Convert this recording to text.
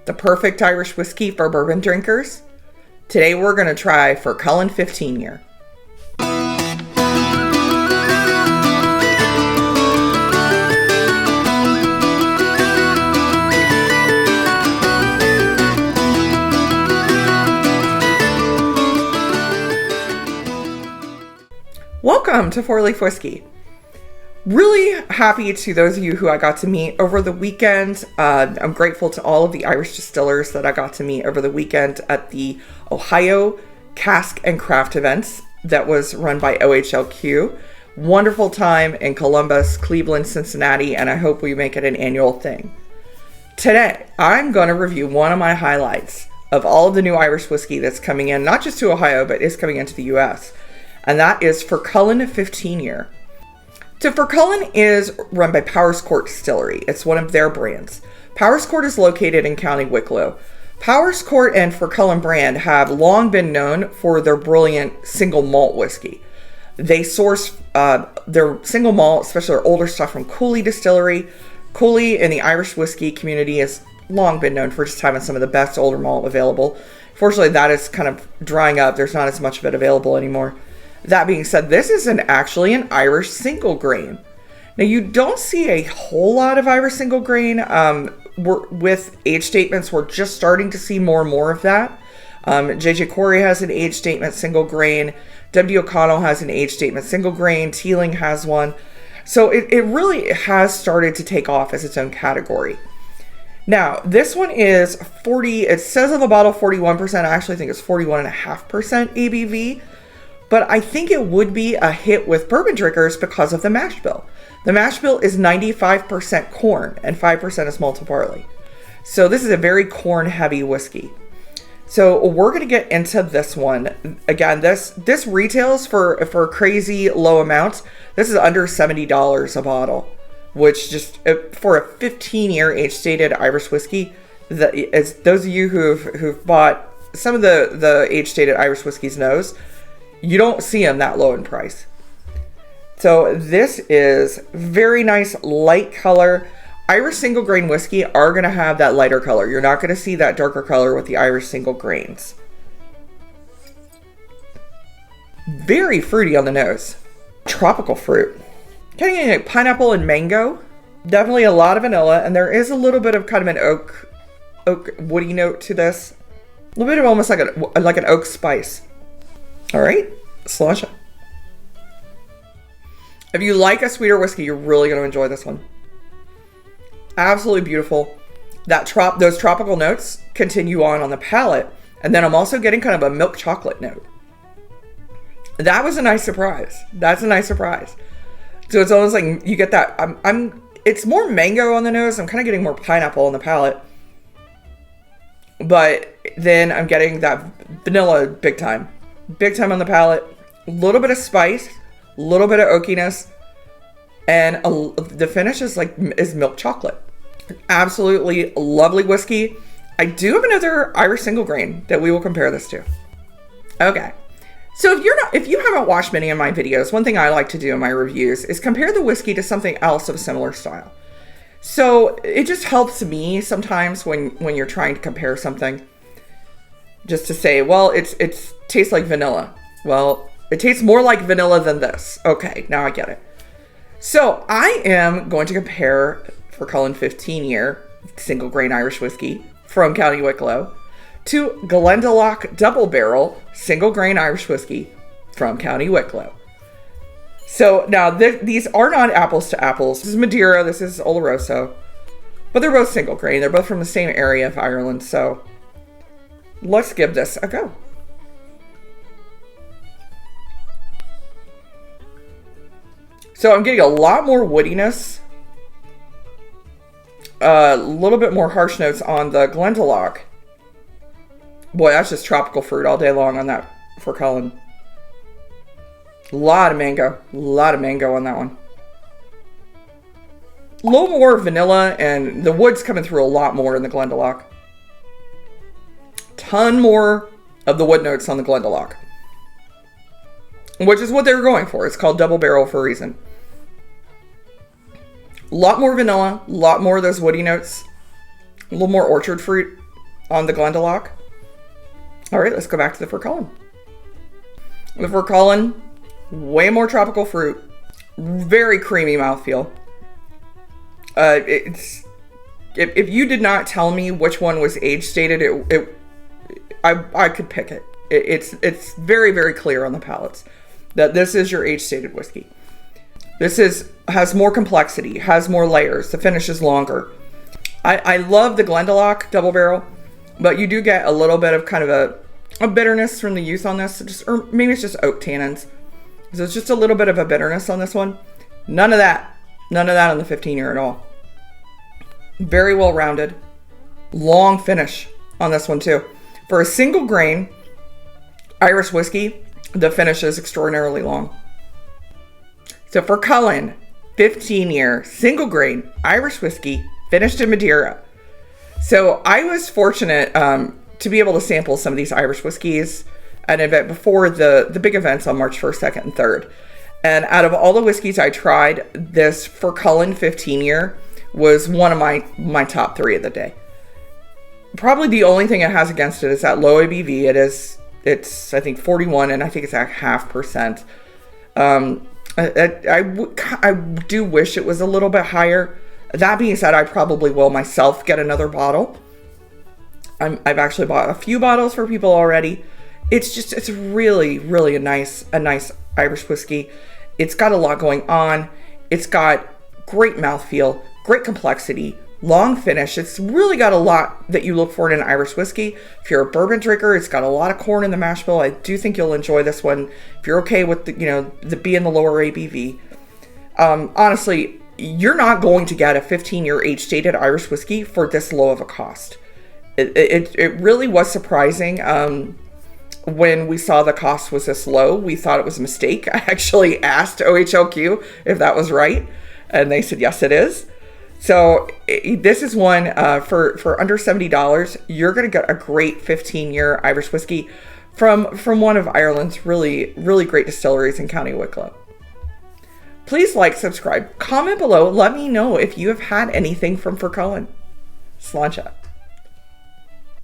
the perfect Irish whiskey for bourbon drinkers. Today we're going to try Fercullen 15 year. Welcome to Four Leaf Whiskey. Really happy to those of you who I got to meet over the weekend. I'm grateful to all of the Irish distillers that I got to meet over the weekend at the Ohio Cask and Craft events that was run by OHLQ. Wonderful time in Columbus, Cleveland, Cincinnati, and I hope we make it an annual thing. Today, I'm going to review one of my highlights of all of the new Irish whiskey that's coming in, not just to Ohio, but is coming into the US. And that is Fercullen 15 year. So Fercullen is run by Powers Court Distillery. It's one of their brands. Powers Court is located in County Wicklow. Powers Court and Fercullen brand have long been known for their brilliant single malt whiskey. They source their single malt, especially their older stuff, from Cooley Distillery. Cooley in the Irish whiskey community has long been known for just having some of the best older malt available. Fortunately, that is kind of drying up. There's not as much of it available anymore. That being said, this is actually an Irish single grain. Now, you don't see a whole lot of Irish single grain. With age statements, we're just starting to see more and more of that. J.J. Corey has an age statement single grain. W. O'Connell has an age statement single grain. Teeling has one. So it really has started to take off as its own category. Now, this one is 40, it says on the bottle 41%. I actually think it's 41.5% ABV. But I think it would be a hit with bourbon drinkers because of the mash bill. The mash bill is 95% corn and 5% is malted barley. So this is a very corn heavy whiskey. So we're going to get into this one. Again, this retails for crazy low amounts. This is under $70 a bottle, which just for a 15-year age-stated Irish whiskey, as those of you who've bought some of the age-stated Irish whiskeys knows, you don't see them that low in price. So this is very nice light color. Irish single grain whiskey are going to have that lighter color. You're not going to see that darker color with the Irish single grains. Very fruity on the nose. Tropical fruit. Kind of like pineapple and mango. Definitely a lot of vanilla, and there is a little bit of kind of an oak woody note to this. A little bit of almost like an oak spice. All right, slush it. If you like a sweeter whiskey, you're really going to enjoy this one. Absolutely beautiful. Those tropical notes continue on the palate, and then I'm also getting kind of a milk chocolate note. That was a nice surprise. That's a nice surprise. So it's almost like you get that. It's more mango on the nose. I'm kind of getting more pineapple on the palate, but then I'm getting that vanilla big time. Big time on the palate, a little bit of spice, a little bit of oakiness, and the finish is milk chocolate. Absolutely lovely whiskey. I do have another Irish single grain that we will compare this to. Okay, so if you haven't watched many of my videos, one thing I like to do in my reviews is compare the whiskey to something else of a similar style. So it just helps me sometimes when you're trying to compare something. Just to say, well, it tastes like vanilla. Well, it tastes more like vanilla than this. Okay, now I get it. So I am going to compare Fercullen 15 year single grain Irish whiskey from County Wicklow to Glendalough double barrel single grain Irish whiskey from County Wicklow. So now these are not apples to apples. This is Madeira, this is Oloroso, but they're both single grain. They're both from the same area of Ireland, so let's give this a go. So I'm getting a lot more woodiness, a little bit more harsh notes on the Glendalough. Boy, that's just tropical fruit all day long on that Fercullen. A lot of mango on that one. A little more vanilla, and the wood's coming through a lot more in the Glendalough. Ton more of the wood notes on the Glendalough, which is what they were going for. It's called double barrel for a reason. A lot more vanilla, a lot more of those woody notes, a little more orchard fruit on the Glendalough. All right, let's go back to the Fercullen. The Fercullen, way more tropical fruit, very creamy mouthfeel. If you did not tell me which one was age stated, I could pick it. It's very, very clear on the palates that this is your age stated whiskey. This has more complexity, has more layers. The finish is longer. I love the Glendalough double barrel, but you do get a little bit of kind of a bitterness from the youth on this, or maybe it's just oak tannins. So it's just a little bit of a bitterness on this one. None of that on the 15-year at all. Very well rounded, long finish on this one too. For a single grain Irish whiskey, the finish is extraordinarily long. So Fercullen, 15-year single grain Irish whiskey, finished in Madeira. So I was fortunate to be able to sample some of these Irish whiskeys at an event before the big events on March 1st, 2nd, and 3rd. And out of all the whiskeys I tried, this Fercullen 15-year was one of my top 3 of the day. Probably the only thing it has against it is that low ABV. It's I think 41, and I think it's at 0.5%. I do wish it was a little bit higher. That being said, I probably will myself get another bottle. I've actually bought a few bottles for people already. It's really, really a nice Irish whiskey. It's got a lot going on. It's got great mouthfeel, great complexity, long finish. It's really got a lot that you look for in an Irish whiskey. If you're a bourbon drinker, it's got a lot of corn in the mash bill. I do think you'll enjoy this one. If you're okay with the being the lower ABV. Honestly, you're not going to get a 15-year age-stated Irish whiskey for this low of a cost. It really was surprising. When we saw the cost was this low, we thought it was a mistake. I actually asked OHLQ if that was right, and they said yes, it is. So this is one for under $70. You're going to get a great 15-year Irish whiskey from one of Ireland's really, really great distilleries in County Wicklow. Please like, subscribe, comment below. Let me know if you have had anything from Fercullen. Sláinte.